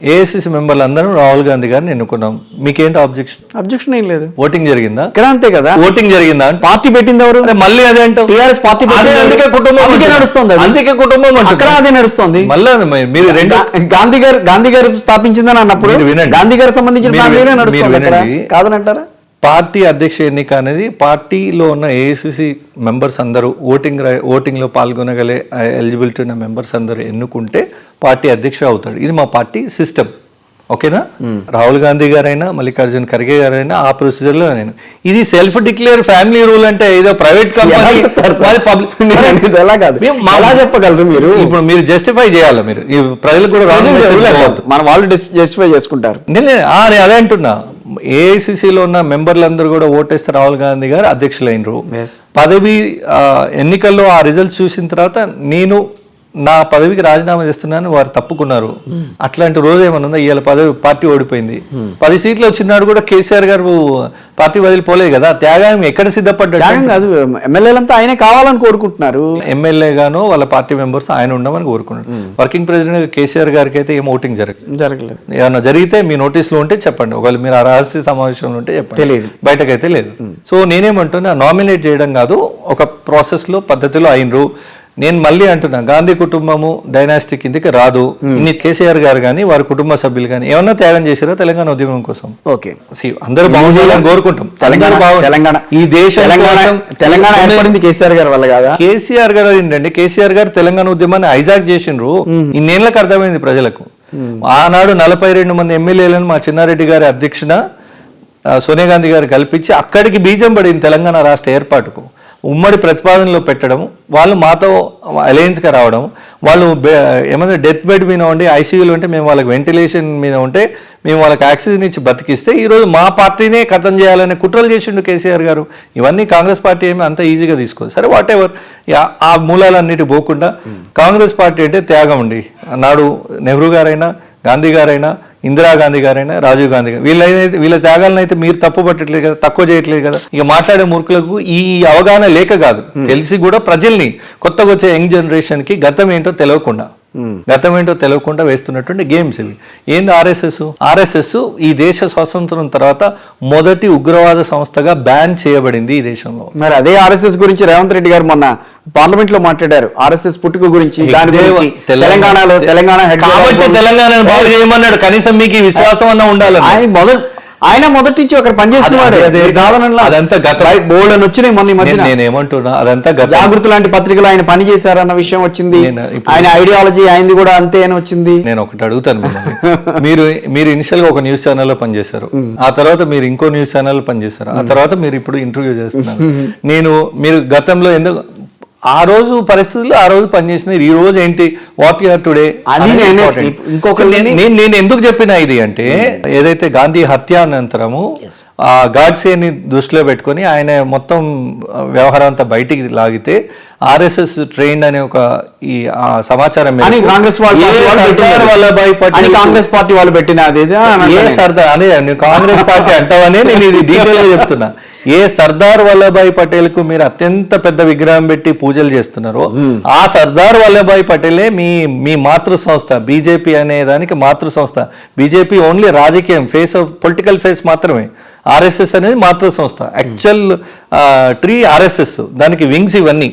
AICC మెంబర్లు అందరూ రాహుల్ గాంధీ గారిని ఎన్నుకున్నాం. మీకేంటి అబ్జెక్షన్ ఏం లేదు. ఓటింగ్ జరిగిందా? ఇక్కడ అంతే కదా, ఓటింగ్ జరిగిందా? పార్టీ పెట్టింది ఎవరు? మళ్ళీ అదే అంటావు. టీఆర్ఎస్ పార్టీ అందుకే కుటుంబం నడుస్తుంది, అందుకే కుటుంబం అక్కడ అదే నడుస్తుంది. మళ్ళీ మీరు రెండు గాంధీ గారు స్థాపించిందని అన్నప్పుడు గాంధీ గారికి సంబంధించిన ఫ్యామిలీనే నడుస్తుంది కాదని అంటారా? పార్టీ అధ్యక్ష ఎన్నిక అనేది పార్టీలో ఉన్న ఏఐసిసి మెంబర్స్ అందరూ ఓటింగ్లో పాల్గొనగలే ఎలిజిబిలిటీ ఉన్న మెంబర్స్ అందరూ ఎన్నుకుంటే పార్టీ అధ్యక్షుడు అవుతాడు. ఇది మా పార్టీ సిస్టమ్. ఓకేనా? రాహుల్ గాంధీ గారైనా మల్లికార్జున్ ఖర్గే గారైనా ఆ ప్రొసీజర్లో నేను, ఇది సెల్ఫ్ డిక్లేర్ ఫ్యామిలీ రూల్ అంటే ఏదో ప్రైవేట్ కంపెనీ ఎలా కాదు, అలా చెప్పగలరు మీరు. ఇప్పుడు మీరు జస్టిఫై చేయాలి, మీరు ప్రజలకు కూడా మన వాళ్ళు జస్టిఫై చేసుకుంటారు. నేను అదే అంటున్నా, ఏఐసిసిలో ఉన్న మెంబర్లందరూ కూడా ఓటేస్తే రాహుల్ గాంధీ గారు అధ్యక్షులైనరు. పదవి ఎన్నికల్లో ఆ రిజల్ట్స్ చూసిన తర్వాత నేను నా పదవికి రాజీనామా చేస్తున్నాను, వారు తప్పుకున్నారు. అట్లాంటి రోజు ఏమన్నా ఉందా? ఇవాళ పార్టీ ఓడిపోయింది. 10 సీట్లు వచ్చినాడు కూడా కేసీఆర్ గారు పార్టీ వదిలిపోలేదు కదా. త్యాగం ఎక్కడ సిద్ధపడ్డాడు కాదు, ఎమ్మెల్యేలంతా ఆయనే కావాలని కోరుకుంటున్నారు. ఎమ్మెల్యే గాను వాళ్ళ పార్టీ మెంబర్స్ ఆయన ఉండమని కోరుకుంటున్నారు. వర్కింగ్ ప్రెసిడెంట్ కేసీఆర్ గారికి అయితే ఏం ఓటింగ్ జరగలేదు. ఏమన్నా జరిగితే మీ నోటీసులో ఉంటే చెప్పండి, ఒకవేళ మీరు ఆ రహస్య సమావేశంలో ఉంటే చెప్పండి. తెలియదు, బయటకైతే లేదు. సో నేనేమంటున్నా, నామినేట్ చేయడం కాదు, ఒక ప్రాసెస్లో పద్ధతిలో అయినరు. నేను మళ్ళీ అంటున్నా, గాంధీ కుటుంబము డైనాస్టీ కిందకి రాదు. ఇన్ని కేసీఆర్ గారు కానీ వారి కుటుంబ సభ్యులు కానీ ఏమన్నా త్యాగం చేశారో తెలంగాణ ఉద్యమం కోసం. ఓకే, అందరూ బాగుండాలని కోరుకుంటాం. తెలంగాణ ఈ దేశం తెలంగాణ ఏర్పడింది కేసీఆర్ గారి వల్ల కాదా? కేసీఆర్ గారు ఏంటంటే, కేసీఆర్ గారు తెలంగాణ ఉద్యమాన్ని హైజాక్ చేసిండ్రు. ఇన్నేళ్లకు అర్థమైంది ప్రజలకు. ఆనాడు 42 మంది ఎమ్మెల్యేలను మా చిన్నారెడ్డి గారి అధ్యక్షన సోనియా గాంధీ గారు కల్పించి అక్కడికి బీజం పడింది తెలంగాణ రాష్ట్ర ఏర్పాటుకు. ఉమ్మడి ప్రతిపాదనలో పెట్టడం, వాళ్ళు మాతో అలయన్స్గా రావడం, వాళ్ళు ఏమైనా డెత్ బెడ్ మీద ఉండి ఐసీయూలో ఉంటే మేము వాళ్ళకి వెంటిలేషన్ మీద ఉంటే మేము వాళ్ళకి ఆక్సిజన్ ఇచ్చి బతికిస్తే ఈరోజు మా పార్టీనే ఖతం చేయాలనే కుట్రలు చేసిండు కేసీఆర్ గారు. ఇవన్నీ కాంగ్రెస్ పార్టీ ఏమీ అంత ఈజీగా తీసుకోదు. సరే, వాట్ ఎవర్, ఆ మూలాలన్నిటి పోకుండా కాంగ్రెస్ పార్టీ అంటే త్యాగం ఉండి, నాడు నెహ్రూ గారైనా గాంధీ గారైనా ఇందిరాగాంధీ గారైనా రాజీవ్ గాంధీ గారు వీళ్ళ త్యాగాలను అయితే మీరు తప్పు పట్టట్లేదు కదా, తక్కువ చేయట్లేదు కదా. ఇక మాట్లాడే మూర్ఖులకు ఈ అవగాహన లేక కాదు, తెలిసి కూడా ప్రజల్ని కొత్తగా వచ్చే యంగ్ జనరేషన్ కి గతం ఏంటో తెలియకుండా వేస్తున్నటువంటి గేమ్స్ ఇవి. ఏంది ఆర్ఎస్ఎస్ ఈ దేశ స్వాతంత్రం తర్వాత మొదటి ఉగ్రవాద సంస్థగా బ్యాన్ చేయబడింది ఈ దేశంలో. మరి అదే ఆర్ఎస్ఎస్ గురించి రేవంత్ రెడ్డి గారు మొన్న పార్లమెంట్ లో మాట్లాడారు, ఆర్ఎస్ఎస్ పుట్టుక గురించి. తెలంగాణలో తెలంగాణను బాగు చేయమన్నాడు. కనీసం మీకు విశ్వాసం అన్న ఉండాలి. ఆయన మొదటి నుంచి ఒకరు పనిచేస్తున్నవాడు. అదంతా బోల్డ్ అని వచ్చినాయి మొన్న. నేనేమంటున్నా, అదంతా జాగృతి లాంటి పత్రికలు ఆయన పని చేశారన్న విషయం వచ్చింది. ఆయన ఐడియాలజీ ఆయనది కూడా అంతే అని వచ్చింది. నేను ఒకటి అడుగుతాను, మీరు ఇనిషియల్ గా ఒక న్యూస్ ఛానల్లో పనిచేశారు, ఆ తర్వాత మీరు ఇంకో న్యూస్ ఛానల్ పనిచేశారు, ఆ తర్వాత మీరు ఇప్పుడు ఇంటర్వ్యూ చేస్తున్నారు. మీరు గతంలో ఎందుకు ఆ రోజు పరిస్థితుల్లో ఆ రోజు పనిచేసిన, ఈ రోజు ఏంటి వాట్ యు ఆర్ టుడే అది నేను ఎందుకు చెప్పిన ఇది అంటే, ఏదైతే గాంధీ హత్య అనంతరము ఆ గాడ్సేని దృష్టిలో పెట్టుకొని ఆయన మొత్తం వ్యవహారం అంతా బయటికి లాగితే ఆర్ఎస్ఎస్ ట్రైన్ అనే ఒక ఈ సమాచారం కాంగ్రెస్ వల్లభాయ్ పటేల్ కాంగ్రెస్ పార్టీ వాళ్ళు పెట్టిన సర్దార్ అదే కాంగ్రెస్ పార్టీ అంటావనే నేను ఇది డీటెయిల్ గా చెప్తున్నా. ఏ సర్దార్ వల్లభాయ్ పటేల్ కు మీరు అత్యంత పెద్ద విగ్రహం పెట్టి పూజలు చేస్తున్నారో ఆ సర్దార్ వల్లభాయ్ పటేలే మీ మాతృ సంస్థ. బీజేపీ అనే దానికి మాతృ సంస్థ. బీజేపీ ఓన్లీ రాజకీయం ఫేస్, పొలిటికల్ ఫేస్ మాత్రమే. ఆర్ఎస్ఎస్ అనేది మాతృ సంస్థ. యాక్చువల్ ట్రీ ఆర్ఎస్ఎస్, దానికి వింగ్స్ ఇవన్నీ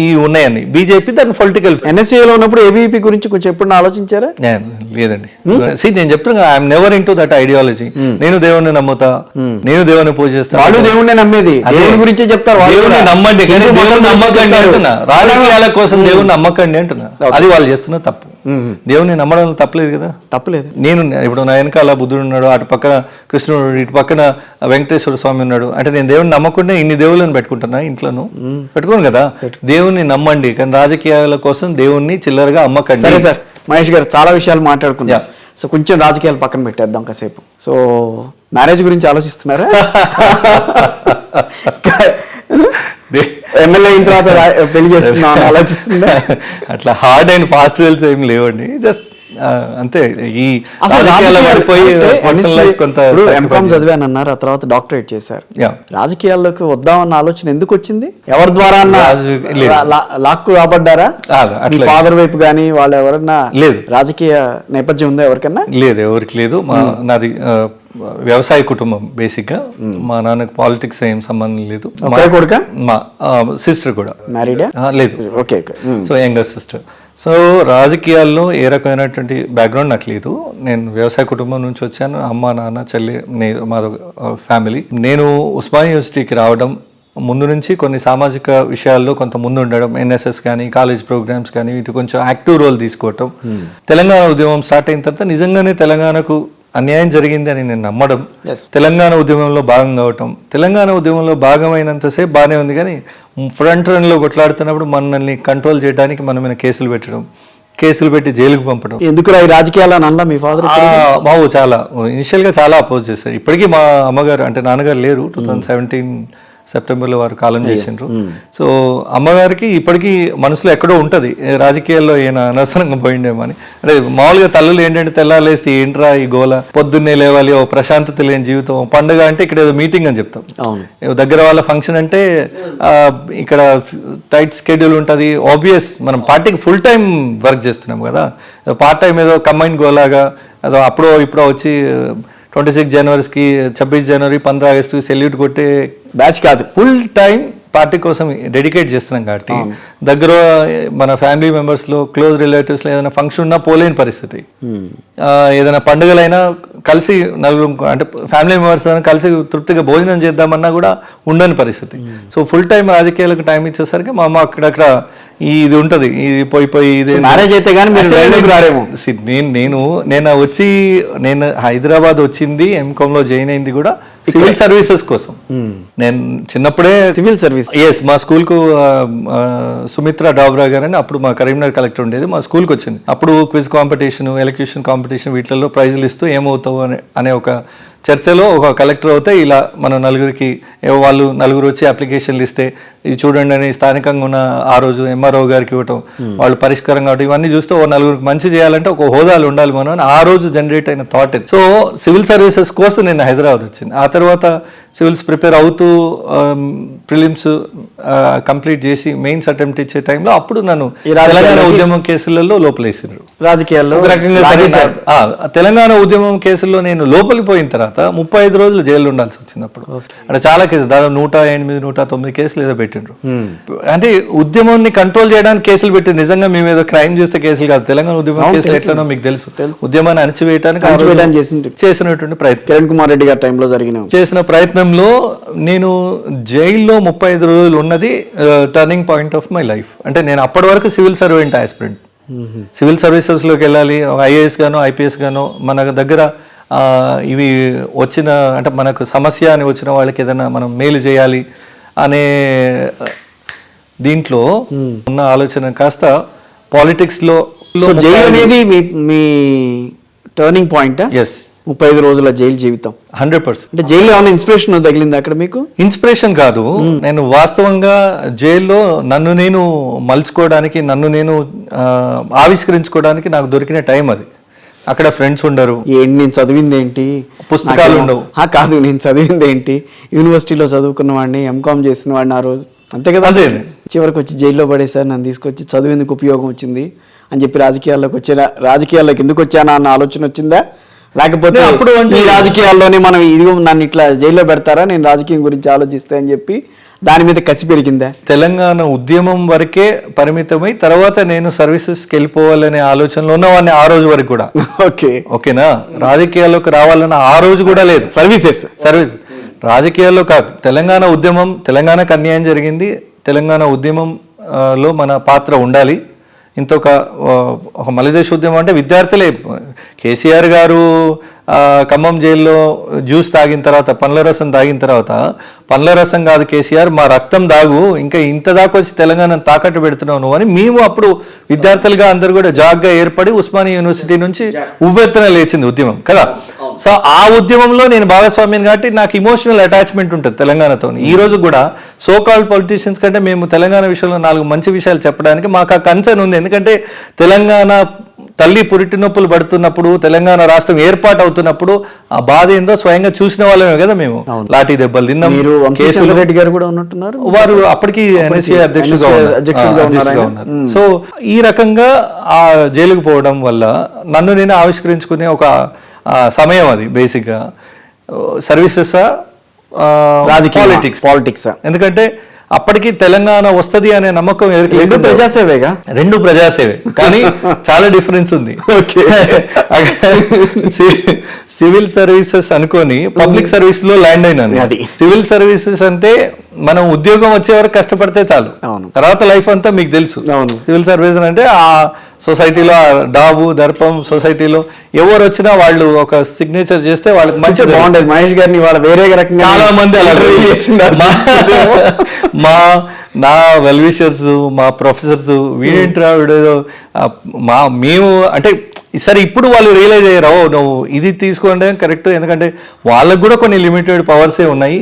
ఈ ఉన్నాయని. బీజేపీ దాని పొలిటికల్. ఎన్ఎస్ఏలో ఉన్నప్పుడు ఏబీపీ గురించి కొంచెం ఎప్పుడు ఆలోచించారా? లేదండి. నేను చెప్తున్నా, I'm never in to that ideology. నేను దేవుణ్ణి నమ్ముతా, నేను దేవుని పూజిస్తాను. వాళ్ళు దేవుణ్ణి నమ్మేది దేవుని గురించే చెప్తారు. దేవుని నమ్మండి కానీ దేవుని నమ్మకండి అంటున్నా. రాజకీయాల కోసం దేవుని నమ్మకండి అంటున్నా. అది వాళ్ళు చేస్తున్న తప్పు. దేవుని నమ్మడం తప్పలేదు కదా. తప్పలేదు. నేను ఇప్పుడు నా వెనకాల బుద్ధుడు ఉన్నాడు, అటు పక్కన కృష్ణుడు, ఇటు పక్కన వెంకటేశ్వర స్వామి ఉన్నాడు అంటే నేను దేవుని నమ్మకుండా ఇన్ని దేవుళ్ళని పెట్టుకుంటున్నా ఇంట్లోను? పెట్టుకోను కదా. దేవుని నమ్మండి కానీ రాజకీయాల కోసం దేవుణ్ణి చిల్లరగా అమ్మకండి. సరే సార్, మహేష్ గారు చాలా విషయాలు మాట్లాడుకుందాం. సో కొంచెం రాజకీయాలు పక్కన పెట్టేద్దాం కాసేపు. సో మ్యారేజ్ గురించి ఆలోచిస్తున్నారా? ఎమ్మెల్యే అయిన తర్వాత పెళ్లి చేస్తున్నాం ఆలోచిస్తుందా? అట్లా హార్డ్ అండ్ ఫాస్ట్ రూల్స్ ఏమి లేవండి. జస్ట్ అంతే ఈ అసలు రాజకీయాల్లో పడిపోయి personal life కొంత ఎంకామ్ చదివానన్నారు, ఆ తర్వాత డాక్టరేట్ చేశారు. Yeah. రాజకీయాల్లోకి వద్దామన్న ఆలోచన ఎందుకు వచ్చింది? ఎవరి ద్వారా లేదు. లాక్కు రాబడ్డారా? మీ అట్లా ఫాదర్ వైపు కానీ వాళ్ళు ఎవరన్నా లేదు. రాజకీయ నేపథ్యం ఉందా ఎవరికన్నా? లేదు, ఎవరికి లేదు. నాది వ్యవసాయ కుటుంబం బేసిక్గా. మా నాన్నకి పాలిటిక్స్ ఏం సంబంధం లేదు. కొడుక? మా సిస్టర్ కూడా మ్యారీడా? లేదు. Okay. So younger sister. So రాజకీయాల్లో ఏ రకమైనటువంటి బ్యాక్గ్రౌండ్ నాకు లేదు. నేను వ్యవసాయ కుటుంబం నుంచి వచ్చాను. అమ్మ, నాన్న, చెల్లి, మాది ఫ్యామిలీ. నేను ఉస్మానియా యూనివర్సిటీకి రావడం ముందు నుంచి కొన్ని సామాజిక విషయాల్లో కొంత ముందు ఉండడం, ఎన్ఎస్ఎస్ కానీ కాలేజ్ ప్రోగ్రామ్స్ కానీ వీటి కొంచెం యాక్టివ్ రోల్ తీసుకోవటం, తెలంగాణ ఉద్యమం స్టార్ట్ అయిన తర్వాత నిజంగానే తెలంగాణకు అన్యాయం జరిగింది అని నేను నమ్మడం, తెలంగాణ ఉద్యమంలో భాగం కావటం, తెలంగాణ ఉద్యమంలో భాగమైనంతసేపు బాగానే ఉంది, కానీ ఫ్రంట్ రన్లో కొట్లాడుతున్నప్పుడు మనల్ని కంట్రోల్ చేయడానికి మన మీద కేసులు పెట్టడం, కేసులు పెట్టి జైలుకు పంపడం. ఎందుకు ఈ రాజకీయాలు అన్న మీ ఫాదర్? బాబు చాలా ఇనిషియల్గా చాలా అపోజ్ చేశారు. ఇప్పటికీ మా అమ్మగారు అంటే నాన్నగారు లేరు, 2017 సెప్టెంబర్లో వారు కాలం చేసిండ్రు. సో అమ్మగారికి ఇప్పటికీ మనసులో ఎక్కడో ఉంటుంది రాజకీయాల్లో ఈయన అనవసరంగా పోయిండేమో అని. అంటే మామూలుగా తల్లులు ఏంటంటే తెల్లాలేస్తే ఏంట్రా ఈ గోల, పొద్దున్నే లేవాలి, ఓ ప్రశాంతత లేని జీవితం, పండుగ అంటే ఇక్కడ ఏదో మీటింగ్ అని చెప్తాం, దగ్గర వాళ్ళ ఫంక్షన్ అంటే ఇక్కడ టైట్ స్కెడ్యూల్ ఉంటుంది. ఆబ్వియస్ మనం పార్టీకి ఫుల్ టైం వర్క్ చేస్తున్నాం కదా, పార్ట్ టైం ఏదో కంబైన్ గోలాగా అదో అప్పుడో ఇప్పుడో వచ్చి 26 జనవరికి 26 జనవరి 15 ఆగస్టుకి సెల్యూట్ కొట్టే బ్యాచ్ కాదు. ఫుల్ టైం పార్టీ కోసం డెడికేట్ చేస్తున్నాం కాబట్టి దగ్గర మన ఫ్యామిలీ మెంబర్స్లో క్లోజ్ రిలేటివ్స్లో ఏదైనా ఫంక్షన్ ఉన్నా పోలేని పరిస్థితి, ఏదైనా పండుగలైనా కలిసి నలుగురు అంటే ఫ్యామిలీ మెంబర్స్ కలిసి తృప్తిగా భోజనం చేద్దామన్నా కూడా ఉండని పరిస్థితి. సో ఫుల్ టైం రాజకీయాలకు టైం ఇచ్చేసరికి మా అమ్మ అక్కడక్కడ ఇది ఉంటుంది, ఇది పోయి ఇది మ్యారేజ్ అయితే కానీ రారేమో. నేను వచ్చి నేను హైదరాబాద్ వచ్చింది, ఎంకామ్లో జాయిన్ అయింది కూడా సివిల్ సర్వీసెస్ కోసం. నేను చిన్నప్పుడే సివిల్ సర్వీస్ మా స్కూల్కు సుమిత్ర డాబ్రా గారు అని అప్పుడు మా కరీంనగర్ కలెక్టర్ ఉండేది, మా స్కూల్కి వచ్చింది. అప్పుడు క్విజ్ కాంపిటీషన్, ఎలక్యూషన్ కాంపిటీషన్ వీటిల్లో ప్రైజులు ఇస్తూ ఏమవుతావు అనే ఒక చర్చలో ఒక కలెక్టర్ అవుతే ఇలా మన నలుగురికి వాళ్ళు నలుగురు వచ్చి అప్లికేషన్లు ఇస్తే ఇది చూడండి అని స్థానికంగా ఉన్న ఆ రోజు ఎంఆర్ఓ గారికి ఇవ్వటం, వాళ్ళు పరిష్కారం కావటం, ఇవన్నీ చూస్తే ఓ నలుగురికి మంచి చేయాలంటే ఒక హోదాలు ఉండాలి మనం అని ఆ రోజు జనరేట్ అయిన థాట్. సో సివిల్ సర్వీసెస్ కోసం నేను హైదరాబాద్ వచ్చింది. ఆ తర్వాత సివిల్స్ ప్రిపేర్ అవుతూ ప్రిలిమ్స్ కంప్లీట్ చేసి మెయిన్స్ అటెంప్ట్ ఇచ్చే టైంలో అప్పుడు నన్ను తెలంగాణ ఉద్యమం కేసులలో లోపలేసినారు. రాజకీయాల్లో ఒక రకంగా తెలంగాణ ఉద్యమం కేసుల్లో నేను లోపలికి పోయిన తర్వాత 35 రోజులు జైల్లో ఉండాల్సి వచ్చింది. అప్పుడు అంటే చాలా కేసులు, దాదాపు 108, 109 కేసులు ఏదో పెట్టిండ్రు. అంటే ఉద్యమాన్ని కంట్రోల్ చేయడానికి కేసులు పెట్టి, నిజంగా మేము ఏదో క్రైమ్ చేస్తే కేసులు కాదు. తెలంగాణ ఉద్యమం కేసులు ఎట్లనో మీకు తెలుసు, ఉద్యమాన్ని అణచివేయడానికి చేసినటువంటి ప్రయత్నం కిరణ్ కుమార్ రెడ్డి గారి టైంలో చేసిన ప్రయత్నంలో నేను జైల్లో 35 రోజులు ఉన్నది turning point of my life. అంటే నేను అప్పటి వరకు సివిల్ సర్వెంట్ ఆస్పిరెంట్, సివిల్ సర్వీసెస్లోకి వెళ్ళాలి, ఐఏఎస్ గానో ఐపీఎస్ గానో మన దగ్గర ఇవి వచ్చిన అంటే మనకు సమస్య అని వచ్చిన వాళ్ళకి ఏదైనా మనం మేలు చేయాలి అనే దీంట్లో ఉన్న ఆలోచన కాస్త పాలిటిక్స్లో జైలు అనేది మీ టర్నింగ్ పాయింట్. ఎస్, 35 రోజుల జైలు జీవితం 100%. అంటే జైల్లో ఏమైనా ఇన్స్పిరేషన్ తగిలింది అక్కడ మీకు? ఇన్స్పిరేషన్ కాదు, నేను వాస్తవంగా జైల్లో నన్ను నేను మలుచుకోవడానికి, నన్ను నేను ఆవిష్కరించుకోవడానికి నాకు దొరికిన టైం అది. అక్కడ ఫ్రెండ్స్ ఉండరు, నేను చదివింది ఏంటి, పుస్తకాలు ఉండవు. కాదు, నేను చదివింది ఏంటి, యూనివర్సిటీలో చదువుకున్న వాడిని, ఎంకామ్ చేసిన వాడిని ఆ రోజు, అంతే కదా. అదే చివరికి వచ్చి జైల్లో పడేసారు, నన్ను తీసుకొచ్చి చదివేందుకు ఉపయోగం వచ్చింది అని చెప్పి రాజకీయాల్లోకి ఎందుకు వచ్చానా అన్న ఆలోచన వచ్చిందా? లేకపోతే అప్పుడు ఈ రాజకీయాల్లోనే మనం ఇదిగో నన్ను ఇట్లా జైల్లో పెడతారా, నేను రాజకీయం గురించి ఆలోచిస్తే అని చెప్పి దాని మీద కసి పెరిగిందా? తెలంగాణ ఉద్యమం వరకే పరిమితమై తర్వాత నేను సర్వీసెస్కి వెళ్ళిపోవాలనే ఆలోచనలో ఉన్నవాడిని ఆ రోజు వరకు కూడా. ఓకేనా, రాజకీయాల్లోకి రావాలన్న ఆ రోజు కూడా లేదు. సర్వీస్ రాజకీయాల్లో కాదు, తెలంగాణ ఉద్యమం, తెలంగాణకు అన్యాయం జరిగింది, తెలంగాణ ఉద్యమంలో మన పాత్ర ఉండాలి. ఇంత ఒక మలిదేశ ఉద్యమం అంటే విద్యార్థులే. కేసీఆర్ గారు ఖమ్మం జైల్లో జ్యూస్ తాగిన తర్వాత, పండ్ల రసం తాగిన తర్వాత, పండ్ల రసం కాదు కేసీఆర్, మా రక్తం దాగు, ఇంకా ఇంత దాకా వచ్చి తెలంగాణను తాకట్టు పెడుతున్నావు నువ్వు అని మేము అప్పుడు విద్యార్థులుగా అందరూ కూడా జాగ్గా ఏర్పడి ఉస్మానియా యూనివర్సిటీ నుంచి ఉవ్వెత్తున లేచింది ఉద్యమం కదా. సో ఆ ఉద్యమంలో నేను భాగస్వామ్యం కాబట్టి నాకు ఇమోషనల్ అటాచ్మెంట్ ఉంటుంది తెలంగాణతో. ఈ రోజు కూడా సో కాల్డ్ పొలిటీషియన్స్ కంటే మేము తెలంగాణ విషయంలో 4 మంచి విషయాలు చెప్పడానికి మాకు ఆ కన్సర్న్ ఉంది. ఎందుకంటే తెలంగాణ తల్లి పురిటి నొప్పులు పడుతున్నప్పుడు, తెలంగాణ రాష్ట్రం ఏర్పాటు అవుతున్నప్పుడు ఆ బాధ ఏందో స్వయంగా చూసిన వాళ్ళమే కదా మేము. లాఠీ దెబ్బలు తిన్నాం. మీరు వంశీచంద్ర రెడ్డి గారు కూడా ఉన్నట్టున్నారు. వారు అప్పటికి NSA అధ్యక్షుడిగా ఉన్నారు. సో ఈ రకంగా ఆ జైలుకు పోవడం వల్ల నన్ను నేను ఆవిష్కరించుకునే ఒక సమయం అది బేసిక్ గా. Services, politics. ఎందుకంటే అప్పటికి తెలంగాణ వస్తది అనే నమ్మకం ఎవరికి రెండు ప్రజాసేవేగా, రెండు ప్రజాసేవే, కానీ చాలా డిఫరెన్స్ ఉంది. సివిల్ సర్వీసెస్ అనుకొని పబ్లిక్ సర్వీస్ లో ల్యాండ్ అయినాను. సివిల్ సర్వీసెస్ అంటే మనం ఉద్యోగం వచ్చే వరకు కష్టపడితే చాలు, తర్వాత లైఫ్ అంతా మీకు తెలుసు. సివిల్ సర్వీస్ అంటే ఆ సొసైటీలో డాబు దర్పం సొసైటీలో ఎవరు వచ్చినా వాళ్ళు ఒక సిగ్నేచర్ చేస్తే వాళ్ళకి మంచి బాగుండేది. మహేష్ గారిని వాళ్ళ వేరే రకంగా చాలా మంది అలా నా వెల్ విషర్స్, మా ప్రొఫెసర్స్ వీడేంట్రా వీడేదో మేము అంటే సరే ఇప్పుడు వాళ్ళు రియలైజ్ అయ్యారు, నువ్వు ఇది తీసుకోండి కరెక్ట్, ఎందుకంటే వాళ్ళకు కూడా కొన్ని లిమిటెడ్ పవర్సే ఉన్నాయి.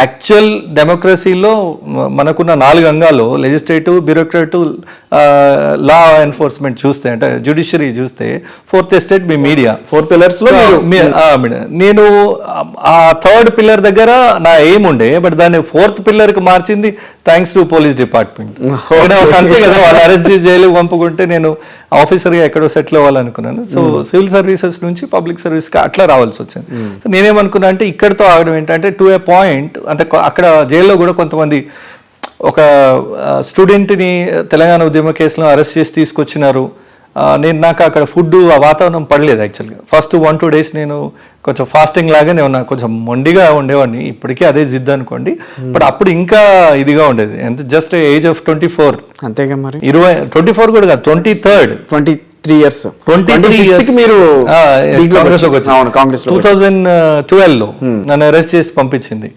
యాక్చువల్ డెమోక్రసీలో మనకున్న 4 అంగాల్లో లెజిస్లేటివ్, బ్యూరోక్రాటివ్, లా ఎన్ఫోర్స్మెంట్ చూస్తే అంటే జ్యుడిషియరీ చూస్తే, 4th ఎస్టేట్ మీ మీడియా, 4 pillars లో నేను ఆ 3rd పిల్లర్ దగ్గర నా ఎయిమ్ ఉండే, బట్ దాన్ని 4th పిల్లర్కి మార్చింది థ్యాంక్స్ టు పోలీస్ డిపార్ట్మెంట్. అంతే కదా, వాళ్ళు అరెస్ట్ జైలుకి పంపుకుంటే నేను ఆఫీసర్గా ఎక్కడో సెటిల్ అవ్వాలనుకున్నాను. సో సివిల్ సర్వీసెస్ నుంచి పబ్లిక్ సర్వీస్కి అట్లా రావాల్సి వచ్చింది. సో నేనేమనుకున్నా అంటే ఇక్కడితో ఆగడం ఏంటంటే టు ఏ పాయింట్, అంటే అక్కడ జైల్లో కూడా కొంతమంది ఒక స్టూడెంట్ని తెలంగాణ ఉద్యమ కేసులో అరెస్ట్ చేసి తీసుకొచ్చినారు. నాకు అక్కడ ఫుడ్ ఆ వాతావరణం పడలేదు యాక్చువల్గా. ఫస్ట్ 1-2 days నేను కొంచెం ఫాస్టింగ్ లాగానే ఉన్నా, కొంచెం మొండిగా ఉండేవాడిని. ఇప్పటికీ అదే జిద్దు అనుకోండి, బట్ అప్పుడు ఇంకా ఇదిగా ఉండేది. ఎంత జస్ట్ ఏజ్ ఆఫ్ 24, అంతేగా మరి 24 కూడా కాదు, 23 years 23 మీరు కాంగ్రెస్ 2012 లో నన్ను అరెస్ట్ చేసి పంపించింది.